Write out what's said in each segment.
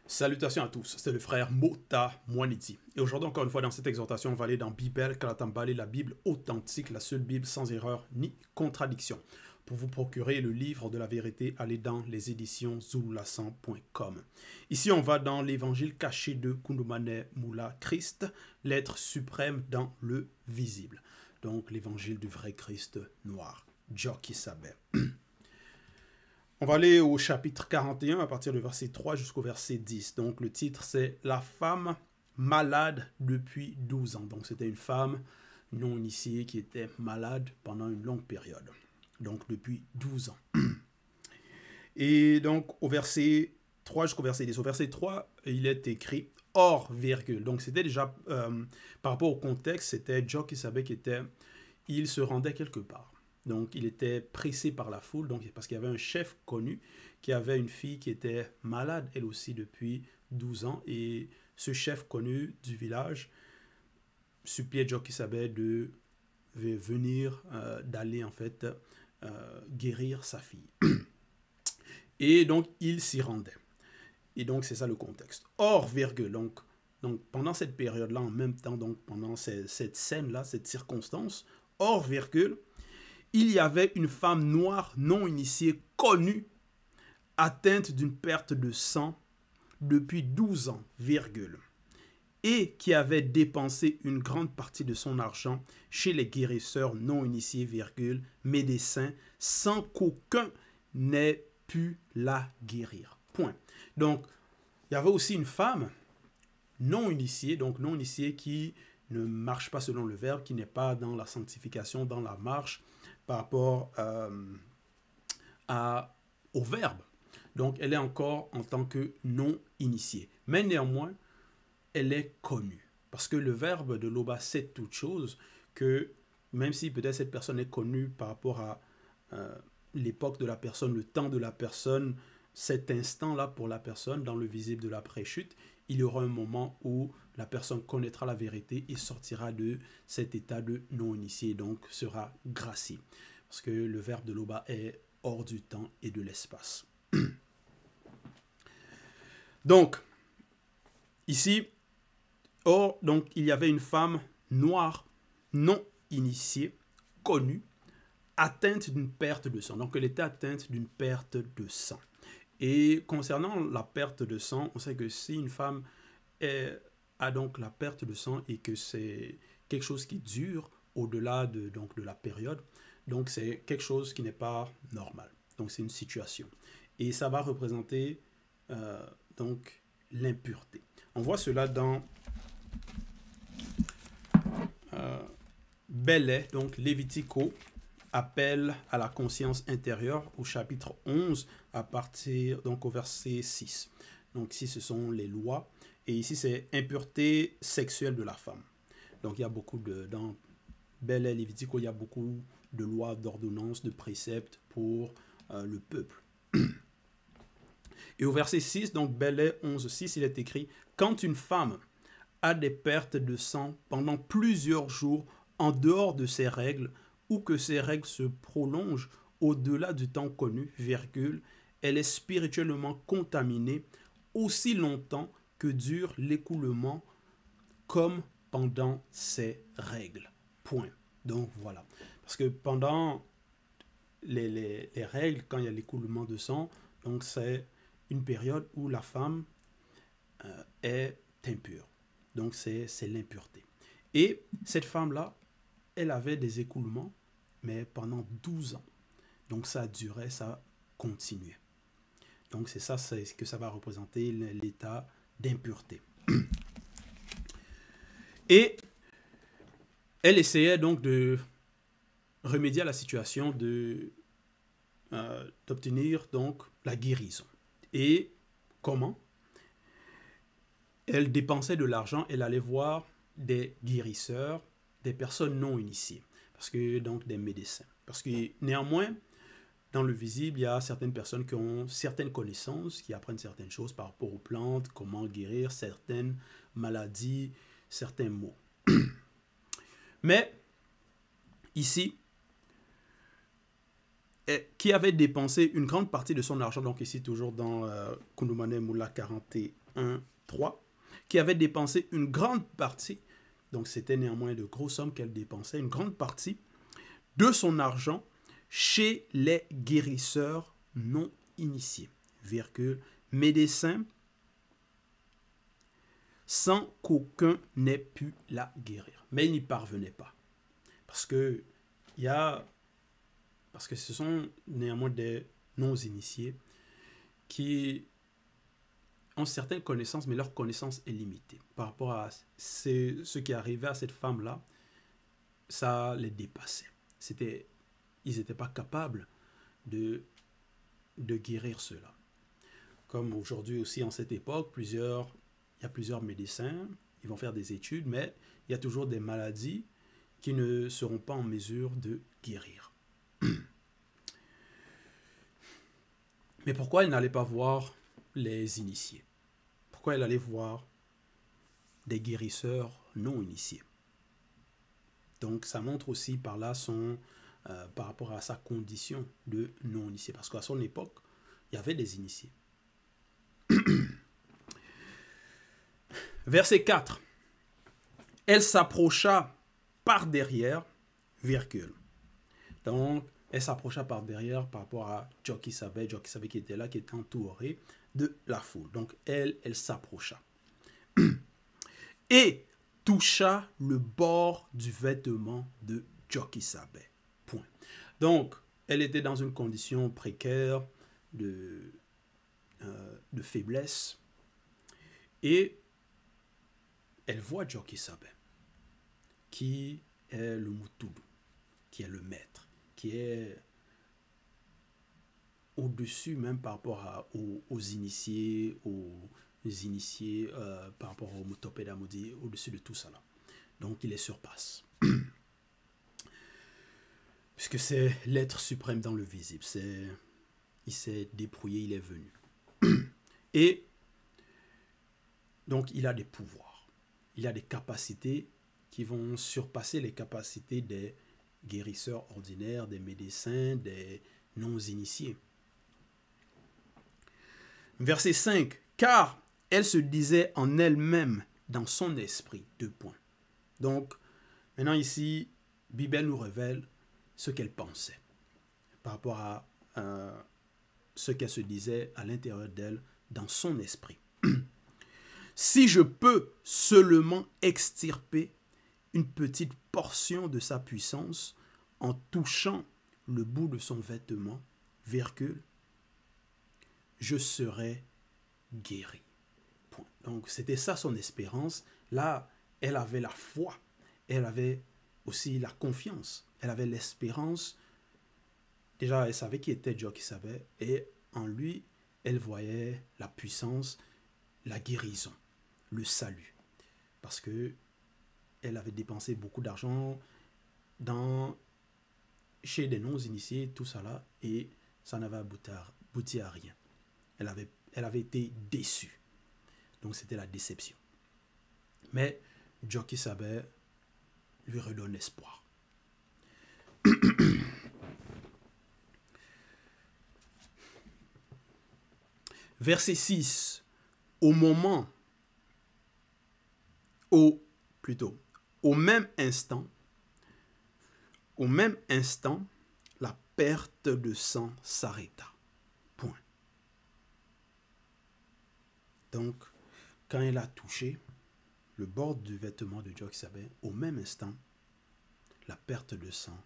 Salutations à tous, c'est le frère Mota Mwanidi. Et aujourd'hui, encore une fois, dans cette exhortation, on va aller dans Bible Kalatambali, la Bible authentique, la seule Bible sans erreur ni contradiction. Pour vous procurer le livre de la vérité, allez dans les éditions zululassan.com. Ici, on va dans l'évangile caché de Kundumane Moula Christ, l'être suprême dans le visible. Donc, l'évangile du vrai Christ noir, Joki Sabé. On va aller au chapitre 41 à partir du verset 3 jusqu'au verset 10. Donc le titre c'est « La femme malade depuis 12 ans ». Donc c'était une femme non initiée qui était malade pendant une longue période. Donc depuis 12 ans. Et donc au verset 3 jusqu'au verset 10. Au verset 3, il est écrit « Or, virgule ». Donc c'était déjà, par rapport au contexte, c'était Joe qui savait qu'il se rendait quelque part. Donc, il était pressé par la foule, donc, parce qu'il y avait un chef connu qui avait une fille qui était malade, elle aussi, depuis 12 ans. Et ce chef connu du village suppliait Joe Kisabé de venir, d'aller en fait guérir sa fille. Et donc, il s'y rendait. Et donc, c'est ça le contexte. Or, virgule, donc pendant cette période-là, en même temps, donc pendant cette scène-là, cette circonstance, or, virgule, il y avait une femme noire non initiée connue, atteinte d'une perte de sang depuis 12 ans, virgule, et qui avait dépensé une grande partie de son argent chez les guérisseurs non initiés, virgule, médecins, sans qu'aucun n'ait pu la guérir. Point. Donc, il y avait aussi une femme non initiée, donc non initiée qui ne marche pas selon le verbe, qui n'est pas dans la sanctification, dans la marche, par rapport au verbe. Donc, elle est encore en tant que non initiée. Mais néanmoins, elle est connue. Parce que le verbe de l'Oba, c'est toute chose, que même si peut-être cette personne est connue par rapport à l'époque de la personne, le temps de la personne, cet instant-là pour la personne, dans le visible de la pré-chute, il y aura un moment où la personne connaîtra la vérité et sortira de cet état de non-initié, donc sera gracié. Parce que le verbe de l'Oba est hors du temps et de l'espace. Donc, ici, donc, il y avait une femme noire, non initiée, connue, atteinte d'une perte de sang. Donc, elle était atteinte d'une perte de sang. Et concernant la perte de sang, on sait que si une femme a donc la perte de sang et que c'est quelque chose qui dure au-delà de la période, donc c'est quelque chose qui n'est pas normal. Donc c'est une situation. Et ça va représenter donc l'impureté. On voit cela dans Belé, donc Lévitico, appel à la conscience intérieure au chapitre 11 à partir donc au verset 6. Donc ici ce sont les lois et ici c'est impureté sexuelle de la femme. Donc il y a beaucoup dans Belé Lévitico, il y a beaucoup de lois, d'ordonnances, de préceptes pour le peuple. Et au verset 6, donc Belé 11, 6, il est écrit « Quand une femme a des pertes de sang pendant plusieurs jours en dehors de ses règles, ou que ces règles se prolongent au-delà du temps connu, virgule, elle est spirituellement contaminée aussi longtemps que dure l'écoulement comme pendant ces règles. Point. Donc voilà. Parce que pendant les règles, quand il y a l'écoulement de sang, donc c'est une période où la femme est impure. Donc c'est l'impureté. Et cette femme-là, elle avait des écoulements, mais pendant 12 ans. Donc ça durait, ça continuait. Donc c'est ça, c'est ce que ça va représenter, l'état d'impureté. Et elle essayait donc de remédier à la situation, d'obtenir donc la guérison. Et comment? Elle dépensait de l'argent, elle allait voir des guérisseurs, des personnes non initiées, parce que donc des médecins. Parce que néanmoins, dans le visible, il y a certaines personnes qui ont certaines connaissances, qui apprennent certaines choses par rapport aux plantes, comment guérir certaines maladies, certains maux. Mais ici, qui avait dépensé une grande partie de son argent, donc ici toujours dans Kundumane Moula 41, 1, 3, qui avait dépensé une grande partie, donc c'était néanmoins de grosses sommes qu'elle dépensait, une grande partie de son argent chez les guérisseurs non initiés, virgule, médecins, sans qu'aucun n'ait pu la guérir. Mais il n'y parvenait pas. Parce que ce sont néanmoins des non-initiés qui ont certaines connaissances, mais leur connaissance est limitée. Par rapport à ce qui arrivait à cette femme-là, ça les dépassait. Ils n'étaient pas capables de guérir cela. Comme aujourd'hui aussi, en cette époque, il y a plusieurs médecins, ils vont faire des études, mais il y a toujours des maladies qui ne seront pas en mesure de guérir. Mais pourquoi elle n'allait pas voir les initiés? Pourquoi elle allait voir des guérisseurs non initiés? Donc ça montre aussi par là par rapport à sa condition de non initié. Parce qu'à son époque, il y avait des initiés. Verset 4. Elle s'approcha par derrière, virgule. Donc, elle s'approcha par derrière par rapport à Jokisabé qui était là, qui était entouré de la foule. Donc, elle s'approcha. Et toucha le bord du vêtement de Jokisabé. Point. Donc, elle était dans une condition précaire de faiblesse. Et elle voit Jokisabé, qui est le Moutoudou, qui est le maître, qui est au-dessus même par rapport aux initiés, par rapport au Mutopé d'Amodi, au-dessus de tout ça là. Donc il les surpasse. Puisque c'est l'être suprême dans le visible. Il s'est dépouillé, il est venu. Et donc il a des pouvoirs. Il a des capacités qui vont surpasser les capacités des guérisseurs ordinaires, des médecins, des non-initiés. Verset 5. Car elle se disait en elle-même, dans son esprit. 2 points. Donc, maintenant ici, Bible nous révèle ce qu'elle pensait par rapport à ce qu'elle se disait à l'intérieur d'elle, dans son esprit. Si je peux seulement extirper une petite portion de sa puissance en touchant le bout de son vêtement, virgule, je serai guéri. Point. Donc, c'était ça son espérance. Là, elle avait la foi. Elle avait aussi la confiance. Elle avait l'espérance. Déjà, elle savait qui était Jokisabé. Et en lui, elle voyait la puissance, la guérison, le salut. Parce que elle avait dépensé beaucoup d'argent chez des non-initiés, tout ça là, et ça n'avait abouti à rien. Elle avait été déçue. Donc c'était la déception. Mais Jokisabé lui redonne espoir. Verset 6. Au même instant, la perte de sang s'arrêta. Point. Donc, quand elle a touché le bord du vêtement de Jokisabé, au même instant, la perte de sang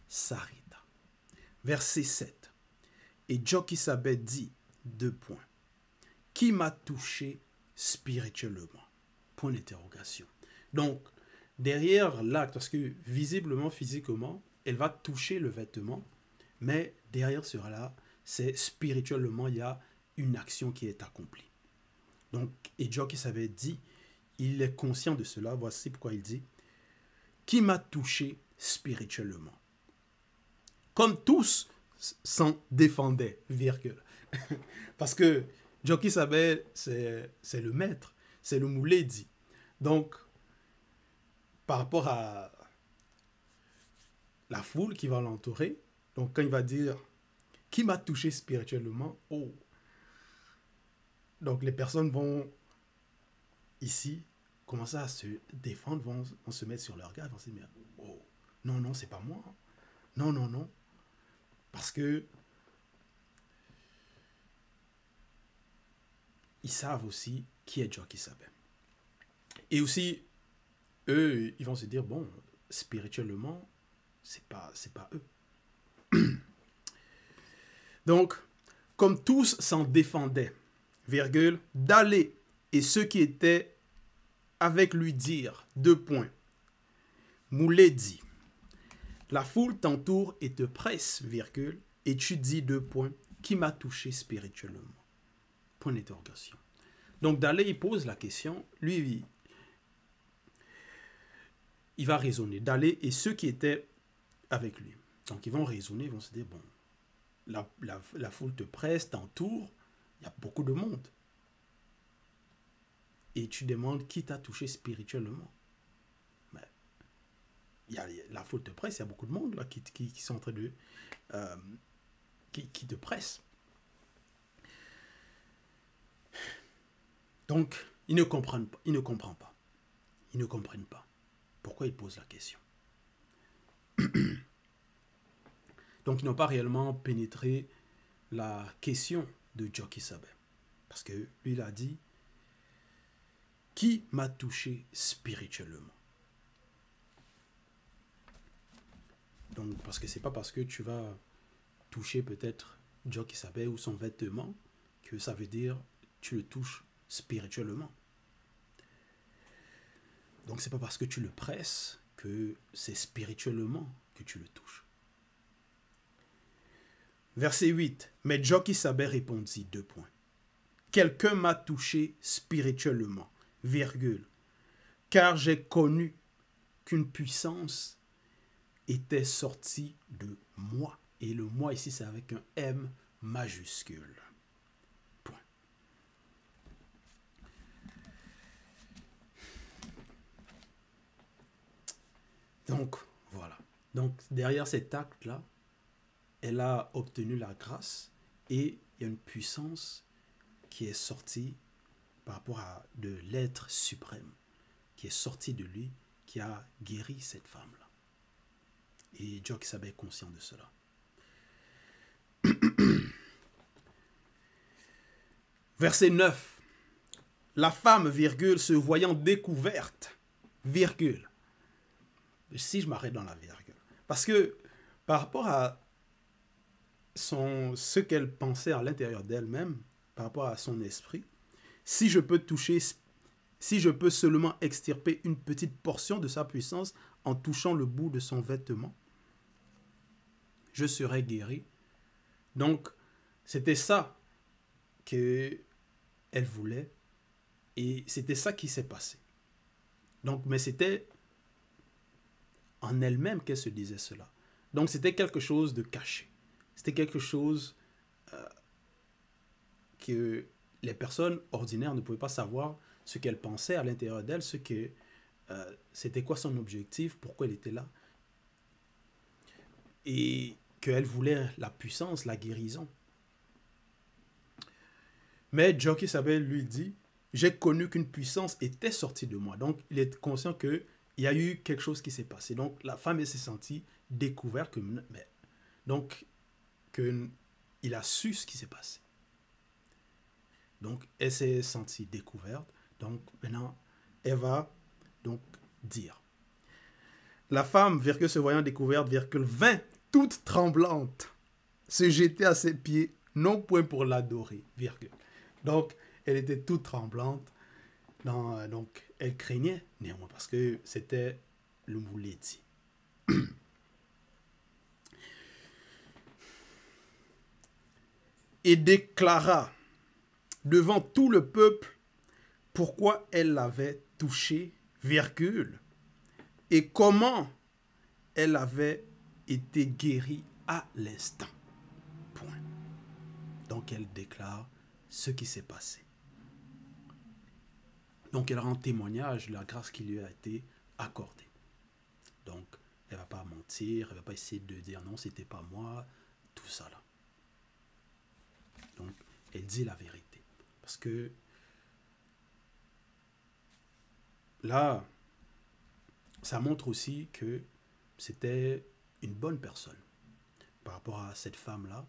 s'arrêta. Verset 7. Et Jokisabé dit, 2 points. Qui m'a touché spirituellement? Point d'interrogation. Donc, derrière l'acte, parce que visiblement, physiquement, elle va toucher le vêtement, mais derrière cela, c'est spirituellement, il y a une action qui est accomplie. Donc, et Jokisabé dit, il est conscient de cela, voici pourquoi il dit, qui m'a touché spirituellement. Comme tous s'en défendaient, virgule. Parce que Jokisabé, c'est le maître, c'est le mouledi. Donc, par rapport à la foule qui va l'entourer, donc quand il va dire, qui m'a touché spirituellement, oh. Donc les personnes vont ici commencer à se défendre, vont se mettre sur leur garde, vont se dire, oh, non, non, c'est pas moi. Non, non, non. Parce que ils savent aussi qui est Jockey Sabin. Et aussi, eux, ils vont se dire, bon, spirituellement, c'est pas eux. Donc, comme tous s'en défendaient, virgule, d'aller et ceux qui étaient avec lui dire, Moulay dit, la foule t'entoure et te presse, virgule, et tu dis, qui m'a touché spirituellement. Point d'interrogation. Donc, Dalé, il pose la question, lui, il va raisonner. Dalé et ceux qui étaient avec lui. Donc, ils vont raisonner, ils vont se dire, bon, la foule te presse, t'entoure, il y a beaucoup de monde. Et tu demandes qui t'a touché spirituellement. Mais, la foule te presse, il y a beaucoup de monde là, qui sont en train de... qui te presse. Donc, ils ne comprennent pas. Ils ne comprennent pas. Ils ne comprennent pas. Pourquoi ils posent la question? Donc, ils n'ont pas réellement pénétré la question de Jockey Sabin. Parce que lui, il a dit, qui m'a touché spirituellement? Donc, parce que c'est pas parce que tu vas toucher peut-être Jockey Sabin ou son vêtement que ça veut dire tu le touches spirituellement. Donc, c'est pas parce que tu le presses que c'est spirituellement que tu le touches. Verset 8. Mais Jockey Sabin répondit, quelqu'un m'a touché spirituellement, virgule, car j'ai connu qu'une puissance était sortie de moi. Et le moi ici, c'est avec un M majuscule. Point. Donc, voilà. Donc, derrière cet acte-là, elle a obtenu la grâce et il y a une puissance qui est sortie par rapport à de l'être suprême, qui est sorti de lui, qui a guéri cette femme-là. Et Jockey Sabin est conscient de cela. Verset 9. La femme, virgule, se voyant découverte, virgule. Si je m'arrête dans la virgule. Parce que par rapport à ce qu'elle pensait à l'intérieur d'elle-même, par rapport à son esprit, si je peux toucher, si je peux seulement extirper une petite portion de sa puissance en touchant le bout de son vêtement, je serai guéri. Donc, c'était ça qu'elle voulait et c'était ça qui s'est passé. Donc, mais c'était en elle-même qu'elle se disait cela. Donc, c'était quelque chose de caché. C'était quelque chose que les personnes ordinaires ne pouvaient pas savoir ce qu'elle pensait à l'intérieur d'elle, c'était quoi son objectif, pourquoi elle était là. Et qu'elle voulait la puissance, la guérison. Mais Jockey Sabin lui dit, j'ai connu qu'une puissance était sortie de moi. Donc, il est conscient qu'il y a eu quelque chose qui s'est passé. Donc, la femme s'est sentie découverte. Donc, il a su ce qui s'est passé. Donc, elle s'est sentie découverte. Donc, maintenant, elle va donc dire. La femme, virgule, se voyant découverte, virgule, vint toute tremblante se jeter à ses pieds, non point pour l'adorer, virgule. Donc, elle était toute tremblante. Donc, elle craignait néanmoins parce que c'était le Moulay dit. Et déclara devant tout le peuple pourquoi elle l'avait touché, virgule, et comment elle avait été guérie à l'instant. Point. Donc, elle déclare ce qui s'est passé. Donc, elle rend témoignage de la grâce qui lui a été accordée. Donc, elle ne va pas mentir, elle ne va pas essayer de dire non, c'était pas moi, tout ça là. Donc, elle dit la vérité. Parce que là, ça montre aussi que c'était une bonne personne. Par rapport à cette femme-là,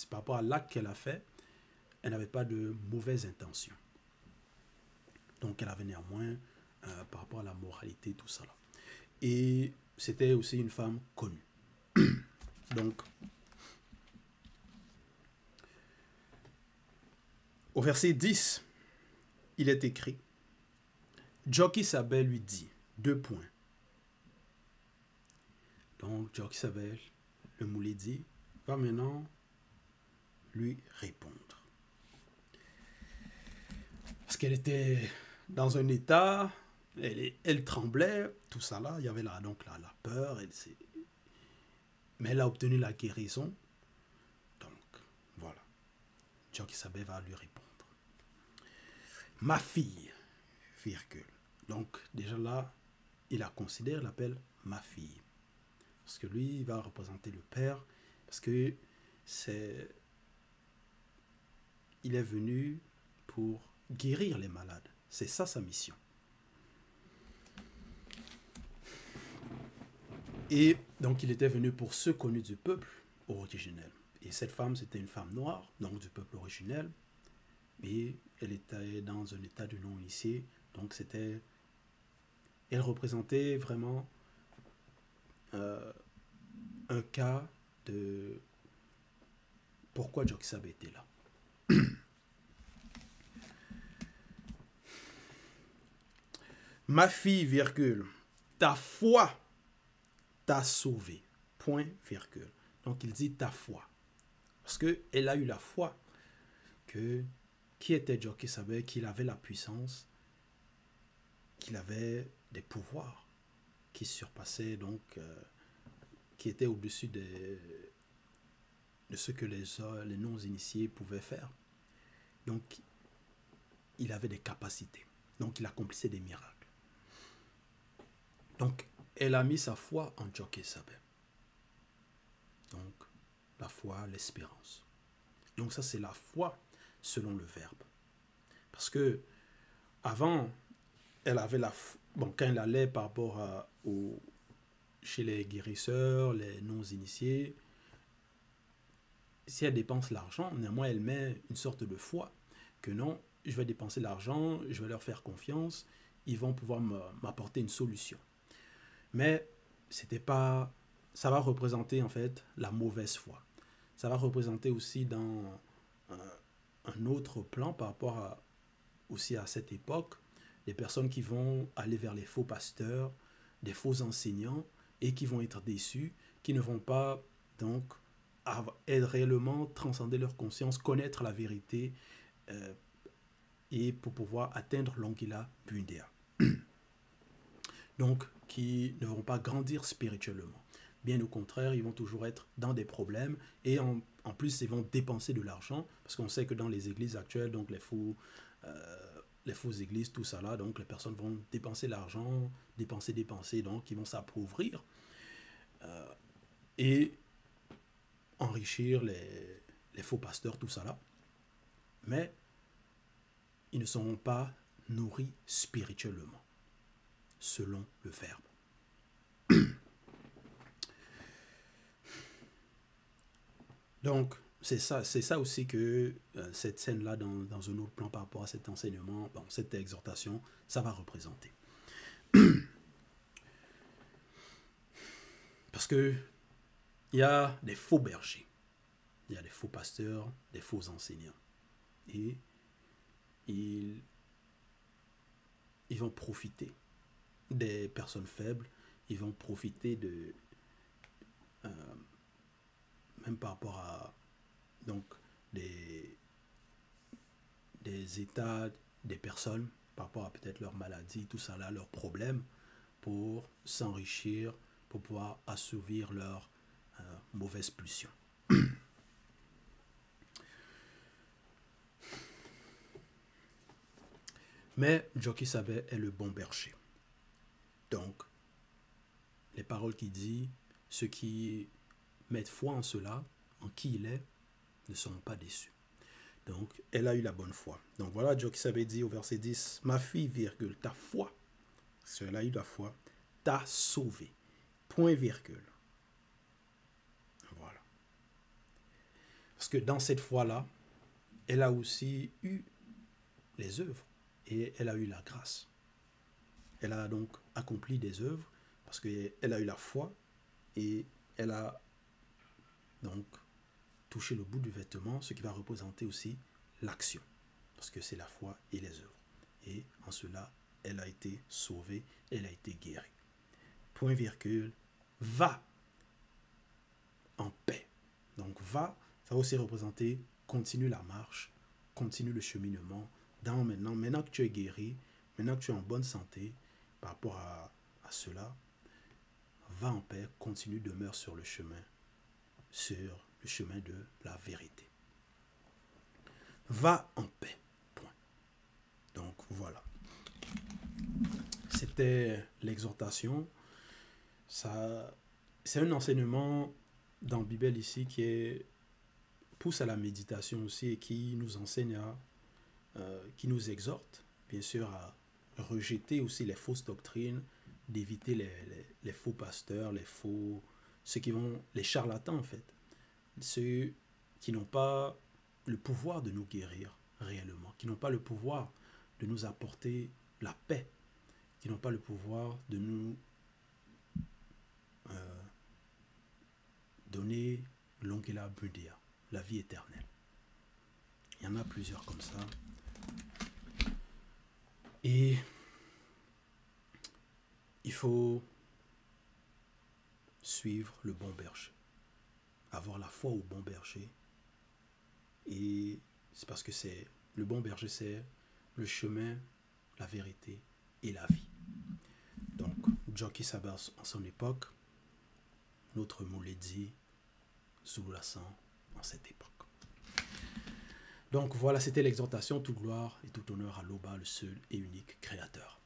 par rapport à l'acte qu'elle a fait, elle n'avait pas de mauvaises intentions. Donc elle avait néanmoins, par rapport à la moralité, tout ça là. Et c'était aussi une femme connue. Donc, au verset 10, il est écrit, Joki-Sabé lui dit, 2 points. Donc Joki-Sabé, le moulé dit, va maintenant lui répondre. Parce qu'elle était dans un état, elle tremblait, tout ça là, il y avait la peur, mais elle a obtenu la guérison. Donc, voilà. Joki-Sabé va lui répondre. Ma fille, virgule. Donc, déjà là, il la considère, il l'appelle ma fille. Parce que lui, il va représenter le père, parce que il est venu pour guérir les malades. C'est ça sa mission. Et donc, il était venu pour ceux connus du peuple originel. Et cette femme, c'était une femme noire, donc du peuple originel. Et elle était dans un état de non-initié. Donc, elle représentait vraiment un cas de pourquoi Joki-Sabé était là. Ma fille, virgule, ta foi t'a sauvé. Point, virgule. Donc il dit ta foi. Parce qu'elle a eu la foi qui était Joki-Sabé, qu'il avait la puissance, qu'il avait des pouvoirs qui surpassaient, donc, qui étaient au-dessus de ce que les non-initiés pouvaient faire. Donc, il avait des capacités. Donc, il accomplissait des miracles. Donc, elle a mis sa foi en Joki-Sabé. Donc, la foi, l'espérance. Donc, ça, c'est la foi selon le verbe. Parce que, avant, elle avait la foi. Bon, quand elle allait par rapport chez les guérisseurs, les non-initiés, si elle dépense l'argent, néanmoins, elle met une sorte de foi que non, je vais dépenser l'argent, je vais leur faire confiance, ils vont pouvoir m'apporter une solution. Mais c'était pas, ça va représenter en fait la mauvaise foi. Ça va représenter aussi dans un autre plan par rapport aussi à cette époque, des personnes qui vont aller vers les faux pasteurs, des faux enseignants et qui vont être déçus, qui ne vont pas donc réellement transcender leur conscience, connaître la vérité et pour pouvoir atteindre l'Angela Bundea. Donc, qui ne vont pas grandir spirituellement. Bien au contraire, ils vont toujours être dans des problèmes et en plus, ils vont dépenser de l'argent parce qu'on sait que dans les églises actuelles, donc les fausses églises, tout ça là, donc les personnes vont dépenser l'argent, dépenser, donc ils vont s'appauvrir et enrichir les faux pasteurs, tout ça là. Mais ils ne seront pas nourris spirituellement, selon le verbe. Donc, c'est ça aussi que cette scène-là, dans un autre plan par rapport à cet enseignement, bon, cette exhortation, ça va représenter. Parce que il y a des faux bergers, il y a des faux pasteurs, des faux enseignants. Et ils vont profiter des personnes faibles, ils vont profiter de... même par rapport à donc des états des personnes, par rapport à peut-être leur maladie, tout ça là, leurs problèmes, pour s'enrichir, pour pouvoir assouvir leurs mauvaises pulsions. Mais Joki-Sabé est le bon berger. Donc, les paroles qu'il dit, ceux qui mettent foi en cela, en qui il est, ne seront pas déçus. Donc, elle a eu la bonne foi. Donc, voilà, Jokisabe dit au verset 10, « Ma fille, virgule, ta foi, parce qu'elle a eu la foi, t'a sauvée. » Point, virgule. Voilà. Parce que dans cette foi-là, elle a aussi eu les œuvres et elle a eu la grâce. Elle a donc accompli des œuvres parce qu'elle a eu la foi et elle a donc touché le bout du vêtement, ce qui va représenter aussi l'action, parce que c'est la foi et les œuvres. Et en cela, elle a été sauvée, elle a été guérie. Point virgule, va en paix. Donc va, ça va aussi représenter continue la marche, continue le cheminement. Maintenant que tu es guéri, maintenant que tu es en bonne santé par rapport à cela, va en paix, continue, demeure sur le chemin de la vérité. Va en paix. Point. Donc voilà. C'était l'exhortation. C'est un enseignement dans la Bible ici qui pousse à la méditation aussi et qui nous enseigne qui nous exhorte, bien sûr, à rejeter aussi les fausses doctrines, d'éviter les faux pasteurs, les charlatans en fait, ceux qui n'ont pas le pouvoir de nous guérir réellement, qui n'ont pas le pouvoir de nous apporter la paix, qui n'ont pas le pouvoir de nous donner l'ongela bundia, la vie éternelle. Il y en a plusieurs comme ça. Et il faut suivre le bon berger, avoir la foi au bon berger. Et c'est parce que le bon berger, c'est le chemin, la vérité et la vie. Donc, Jokisabe en son époque, notre Mouledi, Zululassan en cette époque. Donc voilà, c'était l'exhortation, toute gloire et tout honneur à l'Oba, le seul et unique Créateur.